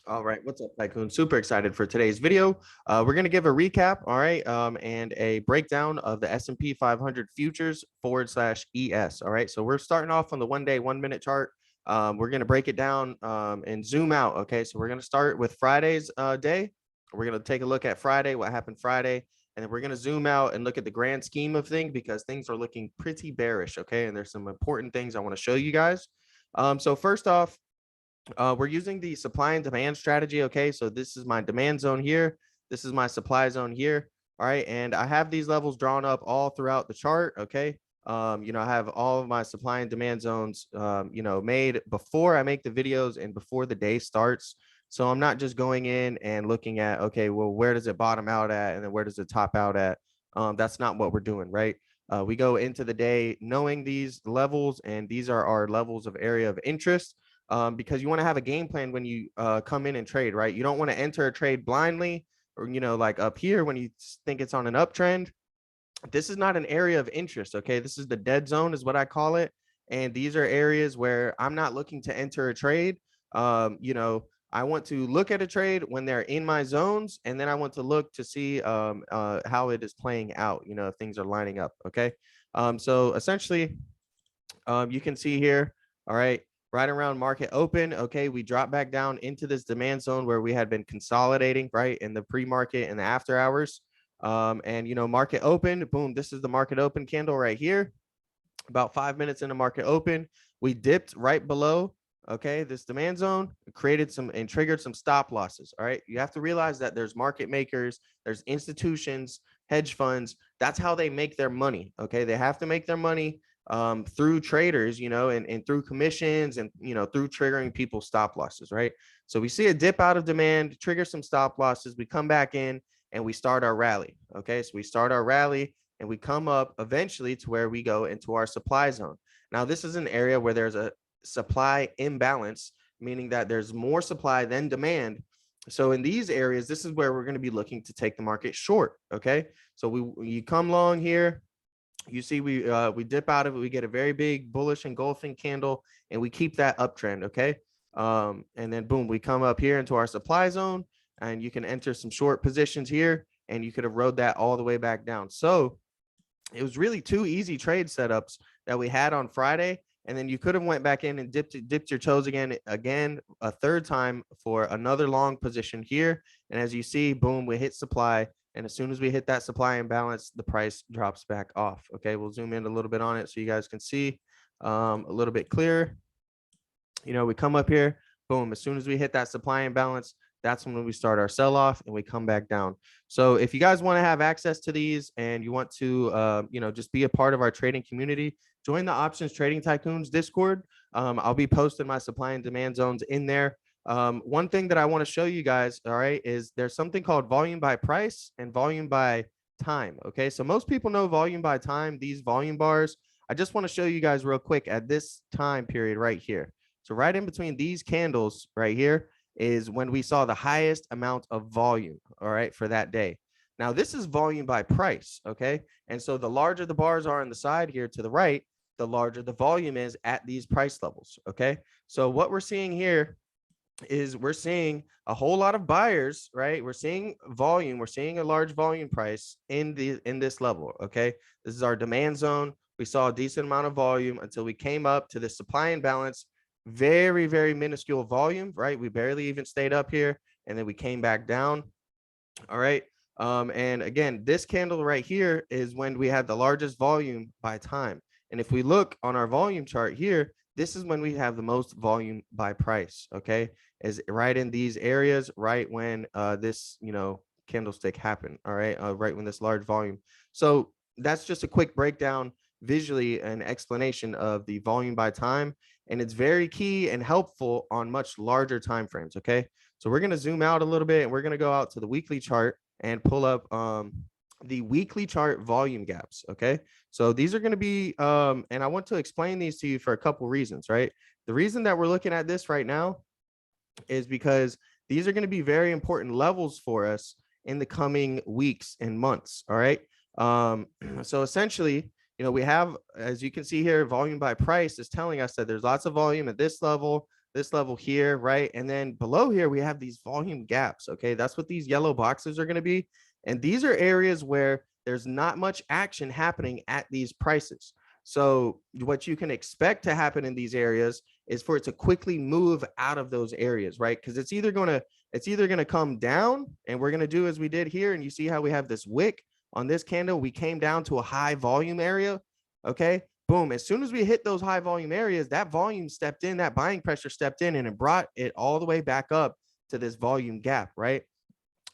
All right, what's up, Tycoon? Super excited for today's video. We're going to give a recap, all right, and a breakdown of the S&P 500 futures /ES. All right, so we're starting off on the 1 day, 1 minute chart. We're going to break it down and zoom out. Okay, so we're going to start with Friday's day. We're going to take a look at Friday, what happened Friday, and then we're going to zoom out and look at the grand scheme of things because things are looking pretty bearish. Okay, and there's some important things I want to show you guys. So first off, we're using the supply and demand strategy. Okay, so this is my demand zone here. This is my supply zone here. All right, and I have these levels drawn up all throughout the chart. Okay, I have all of my supply and demand zones, made before I make the videos and before the day starts. So I'm not just going in and looking at, okay, well, where does it bottom out at, and then where does it top out at? That's not what we're doing, right? We go into the day knowing these levels, and these are our levels of area of interest. Because you want to have a game plan when you come in and trade, right? You don't want to enter a trade blindly or, like up here when you think it's on an uptrend. This is not an area of interest. Okay, this is the dead zone is what I call it. And these are areas where I'm not looking to enter a trade. I want to look at a trade when they're in my zones, and then I want to look to see how it is playing out, if things are lining up. Okay, so essentially you can see here, all right, right around market open. Okay, we drop back down into this demand zone where we had been consolidating, right, in the pre-market and the after hours. And market open, boom, this is the market open candle right here. About 5 minutes into market open, we dipped right below, okay, this demand zone, created some and triggered some stop losses. All right, you have to realize that there's market makers, there's institutions, hedge funds. That's how they make their money. Okay, they have to make their money through traders, and through commissions and, through triggering people's stop losses, right? So we see a dip out of demand, trigger some stop losses, we come back in and we start our rally. Okay, so we start our rally and we come up eventually to where we go into our supply zone. Now, this is an area where there's a supply imbalance, meaning that there's more supply than demand. So in these areas, this is where we're going to be looking to take the market short. Okay, so you come long here, you see we dip out of it, we get a very big bullish engulfing candle, and we keep that uptrend. Okay, and then boom, we come up here into our supply zone, and you can enter some short positions here, and you could have rode that all the way back down. So it was really two easy trade setups that we had on Friday. And then you could have went back in and dipped your toes again a third time for another long position here. And as you see, boom, we hit supply. And as soon as we hit that supply imbalance, the price drops back off. Okay, we'll zoom in a little bit on it so you guys can see a little bit clearer. We come up here, boom, as soon as we hit that supply imbalance, that's when we start our sell-off and we come back down. So if you guys want to have access to these and you want to, just be a part of our trading community, join the Options Trading Tycoons Discord. I'll be posting my supply and demand zones in there. One thing that I want to show you guys, all right, is there's something called volume by price and volume by time. Okay, so most people know volume by time, these volume bars. I just want to show you guys real quick at this time period right here. So right in between these candles right here is when we saw the highest amount of volume, all right, for that day. Now, this is volume by price, okay? And so the larger the bars are on the side here to the right, the larger the volume is at these price levels, okay? So what we're seeing here is we're seeing a whole lot of buyers, right? We're seeing volume, we're seeing a large volume price in this level, okay? This is our demand zone. We saw a decent amount of volume until we came up to the supply imbalance. Very, very minuscule volume, right? We barely even stayed up here, and then we came back down. All right. And again, this candle right here is when we had the largest volume by time. And if we look on our volume chart here, this is when we have the most volume by price. Okay, is right in these areas, right when this candlestick happened. All right, right when this large volume. So that's just a quick breakdown visually and explanation of the volume by time, and it's very key and helpful on much larger time frames. Okay, so we're going to zoom out a little bit and we're going to go out to the weekly chart and pull up the weekly chart volume gaps. Okay, so these are going to be and I want to explain these to you for a couple reasons. Right, the reason that we're looking at this right now is because these are going to be very important levels for us in the coming weeks and months. All right, so essentially, we have, as you can see here, volume by price is telling us that there's lots of volume at this level, this level here, right? And then below here, we have these volume gaps, okay? That's what these yellow boxes are going to be. And these are areas where there's not much action happening at these prices. So what you can expect to happen in these areas is for it to quickly move out of those areas, right? Because it's either going to come down, and we're going to do as we did here. And you see how we have this wick on this candle. We came down to a high volume area, okay? Boom. As soon as we hit those high volume areas, that volume stepped in, that buying pressure stepped in, and it brought it all the way back up to this volume gap, right?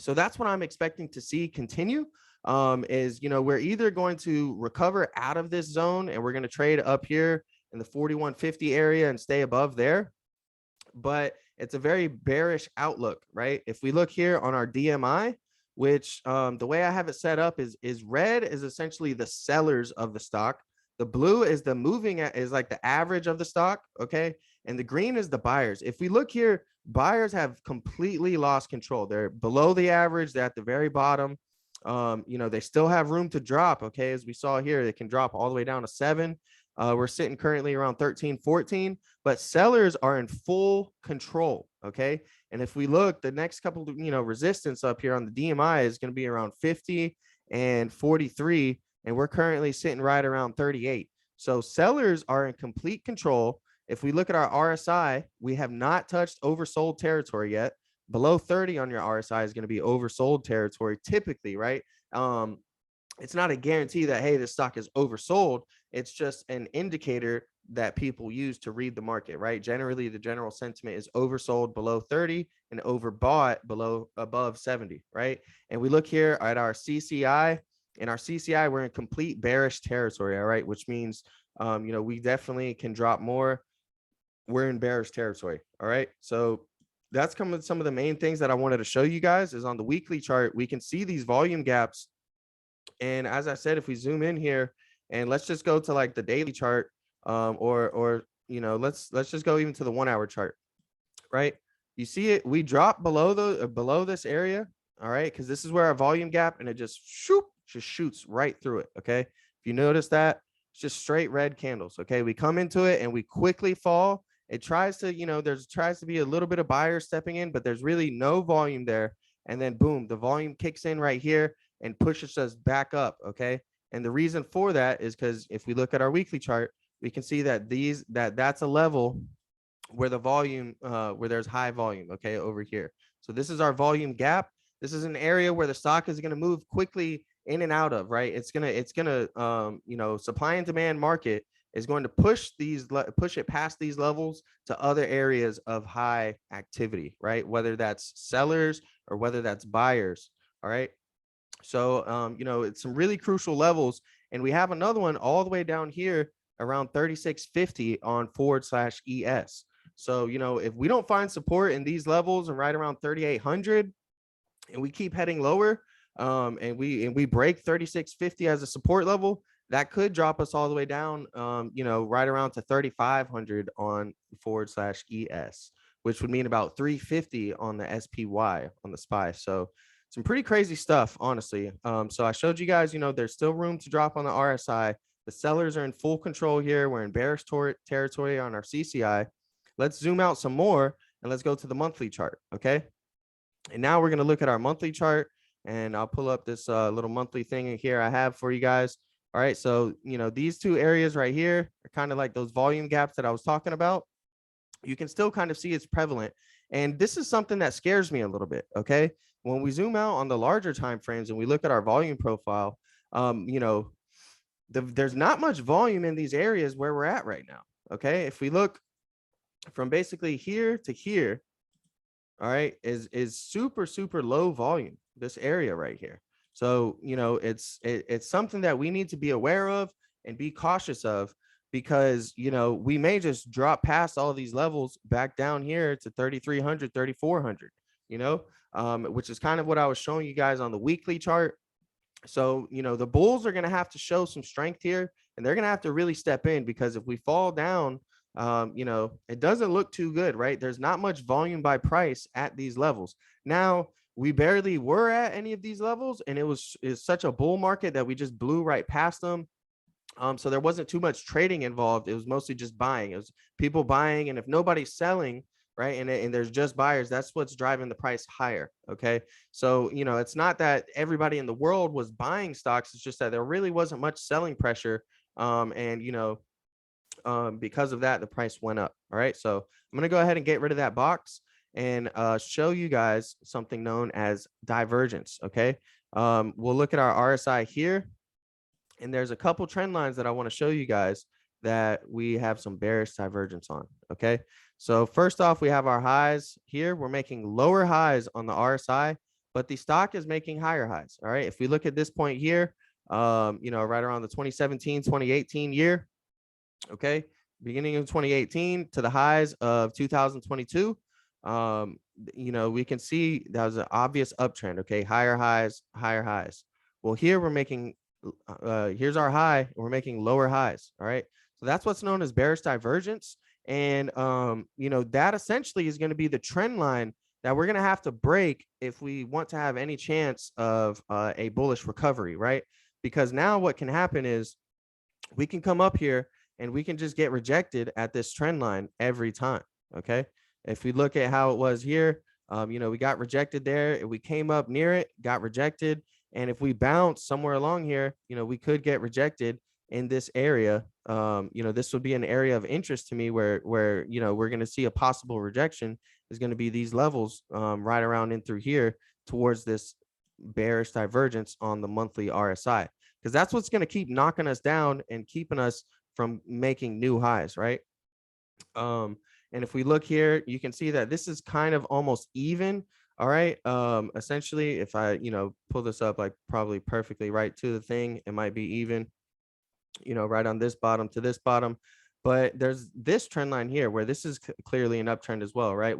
So that's what I'm expecting to see continue. Is, we're either going to recover out of this zone and we're going to trade up here in the 4150 area and stay above there. But it's a very bearish outlook, right? If we look here on our DMI, which the way I have it set up is red is essentially the sellers of the stock. The blue is the is like the average of the stock, okay? And the green is the buyers. If we look here, buyers have completely lost control. They're below the average. They're at the very bottom. They still have room to drop, okay? As we saw here, they can drop all the way down to 7. We're sitting currently around 13, 14, but sellers are in full control, okay? And if we look, the next couple of, resistance up here on the DMI is going to be around 50 and 43, and we're currently sitting right around 38. So sellers are in complete control. If we look at our RSI, we have not touched oversold territory yet. Below 30 on your RSI is going to be oversold territory typically, right? It's not a guarantee that, hey, this stock is oversold. It's just an indicator that people use to read the market, right? Generally, the general sentiment is oversold below 30 and overbought above 70, right? And we look here at our CCI. In our CCI, we're in complete bearish territory, all right? Which means, we definitely can drop more. We're in bearish territory, all right? So that's some of the main things that I wanted to show you guys is on the weekly chart, we can see these volume gaps. And as I said, if we zoom in here and let's just go to like the daily chart, let's just go even to the 1 hour chart, right? You see it, we drop below this area, all right? Because this is where our volume gap, and it just shoots right through it, okay? If you notice that, it's just straight red candles, okay? We come into it and we quickly fall. It tries to, tries to be a little bit of buyers stepping in, but there's really no volume there. And then boom, the volume kicks in right here and pushes us back up, okay? And the reason for that is because if we look at our weekly chart, we can see that that's a level where the volume, where there's high volume, okay, over here. So this is our volume gap. This is an area where the stock is going to move quickly in and out of, right? It's gonna, supply and demand market is going to push it past these levels to other areas of high activity, right? Whether that's sellers or whether that's buyers, all right? So, it's some really crucial levels. And we have another one all the way down here around 3650 on /ES. So, if we don't find support in these levels and right around 3800 and we keep heading lower, and we break 3650 as a support level, that could drop us all the way down, right around to 3500 on /ES, which would mean about 350 on the SPY on the SPY. So some pretty crazy stuff, honestly. So I showed you guys, there's still room to drop on the RSI. The sellers are in full control here. We're in bearish territory on our CCI. Let's zoom out some more and let's go to the monthly chart, okay? And now we're going to look at our monthly chart, and I'll pull up this little monthly thing here I have for you guys. All right, so, these two areas right here are kind of like those volume gaps that I was talking about. You can still kind of see it's prevalent. And this is something that scares me a little bit, okay? When we zoom out on the larger time frames and we look at our volume profile, there's not much volume in these areas where we're at right now, okay? If we look from basically here to here, all right, is super, super low volume, this area right here. So, it's something that we need to be aware of and be cautious of, because, we may just drop past all these levels back down here to 3,300, 3,400, which is kind of what I was showing you guys on the weekly chart. So, the bulls are going to have to show some strength here, and they're going to have to really step in, because if we fall down, it doesn't look too good, right? There's not much volume by price at these levels. Now, we barely were at any of these levels, and it's such a bull market that we just blew right past them. So there wasn't too much trading involved. It was mostly just buying. It was people buying, and if nobody's selling, right, and there's just buyers, that's what's driving the price higher. Okay, so it's not that everybody in the world was buying stocks. It's just that there really wasn't much selling pressure, and because of that, the price went up. All right, so I'm gonna go ahead and get rid of that box and show you guys something known as divergence. Okay, we'll look at our RSI here. And there's a couple trend lines that I want to show you guys that we have some bearish divergence on. Okay. So first off, we have our highs here. We're making lower highs on the RSI, but the stock is making higher highs. All right. If we look at this point here, right around the 2017, 2018 year, okay, beginning of 2018 to the highs of 2022, we can see that was an obvious uptrend. Okay. Higher highs, higher highs. Well, here we're making here's our high, we're making lower highs. All right, so that's what's known as bearish divergence. And that essentially is going to be the trend line that we're going to have to break if we want to have any chance of a bullish recovery, right? Because now what can happen is we can come up here and we can just get rejected at this trend line every time. Okay, if we look at how it was here, we got rejected there, we came up near it, got rejected. And if we bounce somewhere along here, we could get rejected in this area. This would be an area of interest to me where we're going to see a possible rejection is going to be these levels right around in through here towards this bearish divergence on the monthly RSI, because that's what's going to keep knocking us down and keeping us from making new highs, right? And if we look here, you can see that this is kind of almost even. All right. Essentially, if I, pull this up like probably perfectly right to the thing, it might be even, right on this bottom to this bottom. But there's this trend line here where this is clearly an uptrend as well, right?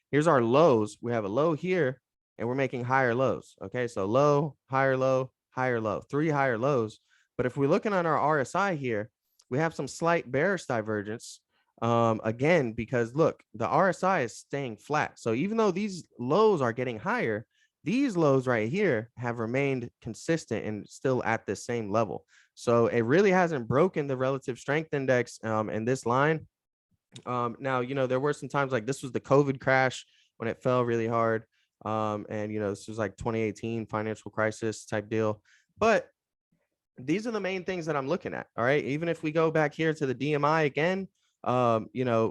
Here's our lows. We have a low here and we're making higher lows. Okay. So low, higher low, higher low, 3 higher lows. But if we're looking on our RSI here, we have some slight bearish divergence. Again, because look, the RSI is staying flat. So even though these lows are getting higher, these lows right here have remained consistent and still at the same level. So it really hasn't broken the relative strength index in this line. Now, there were some times like this was the COVID crash when it fell really hard. And this was like 2018 financial crisis type deal. But these are the main things that I'm looking at. All right. Even if we go back here to the DMI again,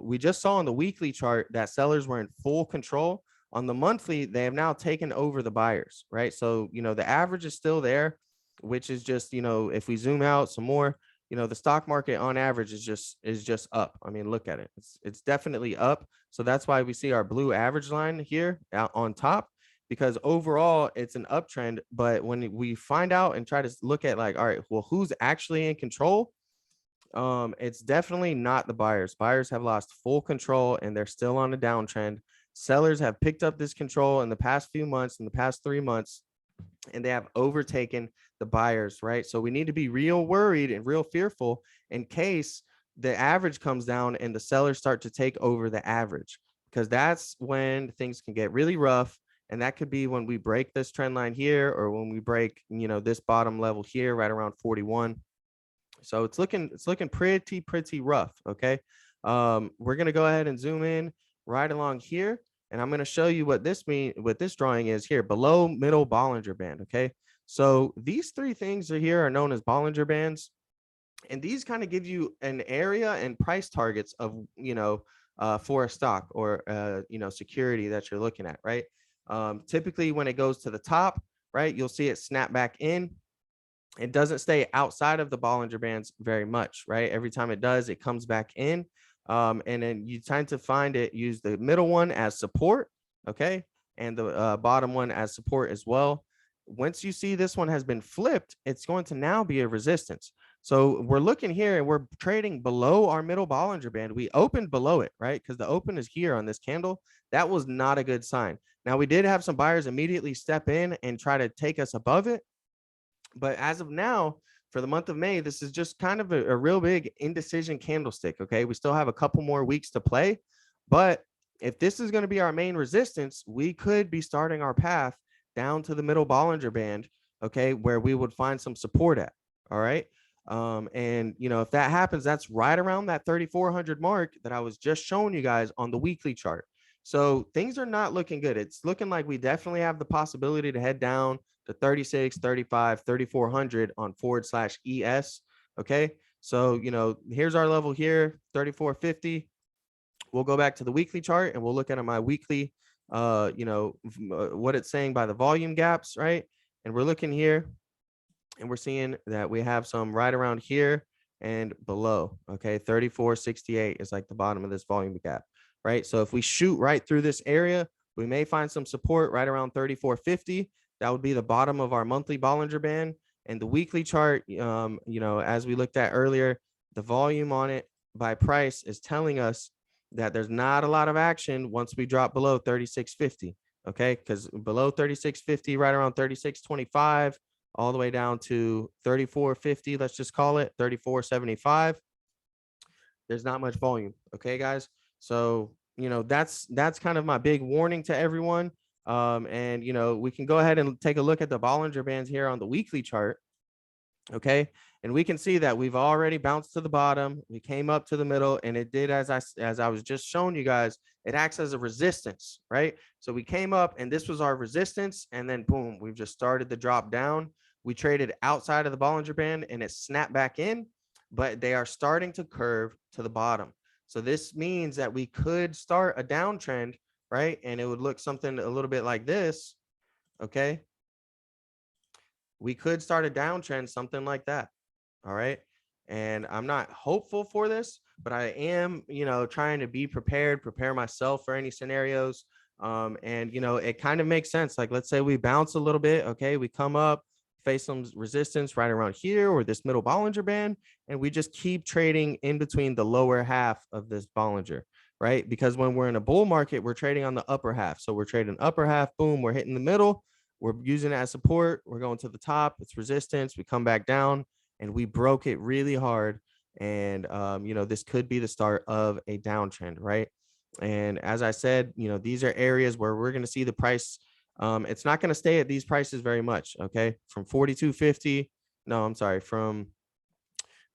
we just saw on the weekly chart that sellers were in full control. On the monthly, they have now taken over the buyers, right? So, the average is still there, which is just, if we zoom out some more, the stock market on average is just up. I mean, look at it. It's definitely up. So that's why we see our blue average line here out on top, because overall it's an uptrend. But when we find out and try to look at like, all right, well, who's actually in control? It's definitely not the buyers. Buyers have lost full control and they're still on a downtrend. Sellers have picked up this control in the past few months, in the past 3 months, and they have overtaken the buyers, right? So we need to be real worried and real fearful in case the average comes down and the sellers start to take over the average, because that's when things can get really rough. And that could be when we break this trend line here, or when we break, this bottom level here right around 41. So it's looking pretty rough. Okay. We're going to go ahead and zoom in right along here. And I'm going to show you what this drawing is here below middle Bollinger Band. Okay. So these 3 things here are known as Bollinger Bands. And these kind of give you an area and price targets of, for a stock or, security that you're looking at, right? Typically when it goes to the top, right, you'll see it snap back in. It doesn't stay outside of the Bollinger Bands very much, right? Every time it does, it comes back in. And then you tend to use the middle one as support, okay? And the bottom one as support as well. Once you see this one has been flipped, it's going to now be a resistance. So we're looking here and we're trading below our middle Bollinger Band. We opened below it, right? Because the open is here on this candle. That was not a good sign. Now, we did have some buyers immediately step in and try to take us above it. But as of now, for the month of May, this is just kind of a real big indecision candlestick. Okay. We still have a couple more weeks to play. But if this is going to be our main resistance, we could be starting our path down to the middle Bollinger Band. Okay. Where we would find some support at. All right. And if that happens, that's right around that 3,400 mark that I was just showing you guys on the weekly chart. So things are not looking good. It's looking like we definitely have the possibility to head down to 36, 35, 3,400 on /ES. Okay. So, here's our level here, 3,450. We'll go back to the weekly chart and we'll look at my weekly, what it's saying by the volume gaps, right? And we're looking here and we're seeing that we have some right around here and below. Okay, 34.68 is like the bottom of this volume gap, right? So if we shoot right through this area, we may find some support right around 34.50. That would be the bottom of our monthly Bollinger Band. And the weekly chart, as we looked at earlier, the volume on it by price is telling us that there's not a lot of action once we drop below 36.50. Okay, because below 36.50, right around 36.25, all the way down to 34.50, let's just call it 34.75. There's not much volume. Okay, guys. So, that's kind of my big warning to everyone. And we can go ahead and take a look at the Bollinger Bands here on the weekly chart. Okay, and we can see that we've already bounced to the bottom. We came up to the middle, and it did, as I was just showing you guys, it acts as a resistance, right? So we came up and this was our resistance, and then boom, we've just started the drop down. We traded outside of the Bollinger Band and it snapped back in, but they are starting to curve to the bottom. So this means that we could start a downtrend, right? And it would look something a little bit like this. Okay, we could start a downtrend, something like that. All right. And I'm not hopeful for this, but I am, trying to be prepared, prepare myself for any scenarios. And, it kind of makes sense. Like, let's say we bounce a little bit. Okay. We come up, face some resistance right around here or this middle Bollinger Band, and we just keep trading in between the lower half of this Bollinger, right? Because when we're in a bull market, we're trading on the upper half. So we're trading upper half, boom, we're hitting the middle. We're using it as support. We're going to the top. It's resistance. We come back down and we broke it really hard. And, this could be the start of a downtrend, right? And as I said, these are areas where we're going to see the price. It's not going to stay at these prices very much. Okay. From 42.50. No, I'm sorry. From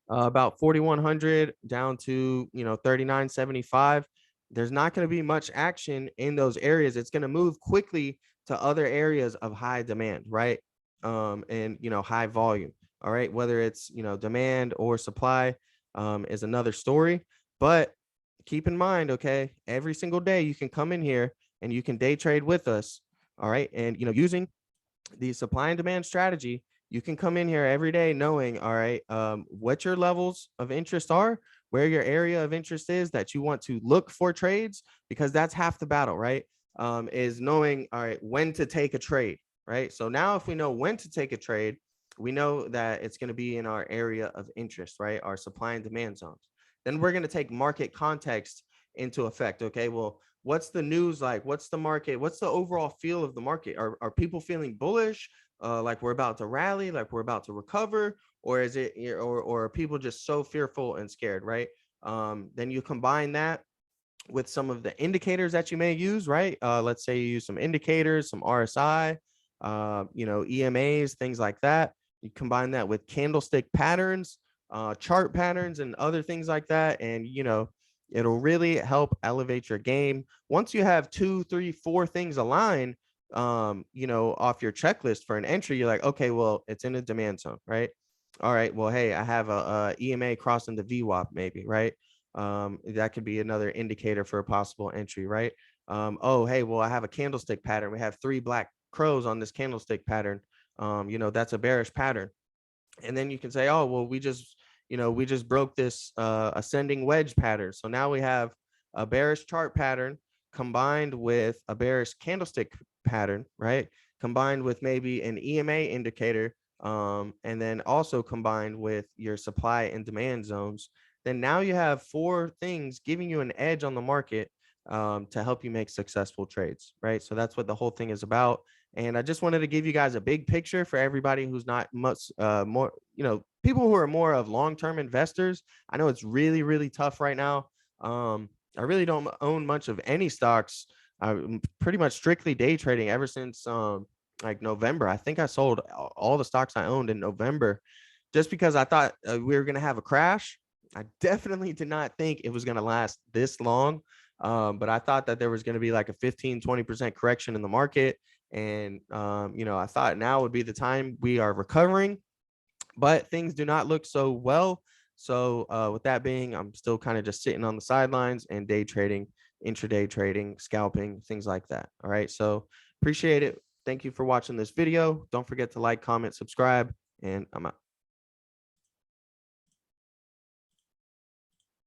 about 4,100 down to 39.75. There's not going to be much action in those areas. It's going to move quickly to other areas of high demand, right? And high volume. All right, whether it's demand or supply is another story. But keep in mind, okay, every single day you can come in here and you can day trade with us. All right, and using the supply and demand strategy, you can come in here every day knowing, all right, what your levels of interest are, where your area of interest is that you want to look for trades, because that's half the battle, right? Is knowing, all right, when to take a trade, right? So now if we know when to take a trade, we know that it's going to be in our area of interest, right? Our supply and demand zones. Then we're going to take market context into effect. Okay, well, what's the news like? What's the market? What's the overall feel of the market? Are people feeling bullish? Like we're about to rally, like we're about to recover, or is it, or are people just so fearful and scared, right? Then you combine that with some of the indicators that you may use, right? Let's say you use some indicators, some RSI, EMAs, things like that. You combine that with candlestick patterns, chart patterns, and other things like that. And, it'll really help elevate your game. Once you have 2, 3, 4 things aligned, off your checklist for an entry, you're like, okay, well, it's in a demand zone, right? All right, well, hey, I have a EMA crossing the VWAP, maybe, right? That could be another indicator for a possible entry, right? Oh, hey, well, I have a candlestick pattern. We have 3 black crows on this candlestick pattern. That's a bearish pattern. And then you can say, oh, well, we just broke this ascending wedge pattern. So now we have a bearish chart pattern combined with a bearish candlestick pattern, right? Combined with maybe an EMA indicator, and then also combined with your supply and demand zones. Then now you have 4 things giving you an edge on the market to help you make successful trades, right? So that's what the whole thing is about. And I just wanted to give you guys a big picture for everybody who's not much more, people who are more of long-term investors. I know it's really, really tough right now. I really don't own much of any stocks. I'm pretty much strictly day trading ever since like November. I think I sold all the stocks I owned in November. just because I thought we were going to have a crash. I definitely did not think it was going to last this long. But I thought that there was going to be like a 15-20% correction in the market. And, I thought now would be the time. We are recovering, but things do not look so well. So with that being, I'm still kind of just sitting on the sidelines and day trading, intraday trading, scalping, things like that. All right. So appreciate it. Thank you for watching this video. Don't forget to like, comment, subscribe, and I'm out.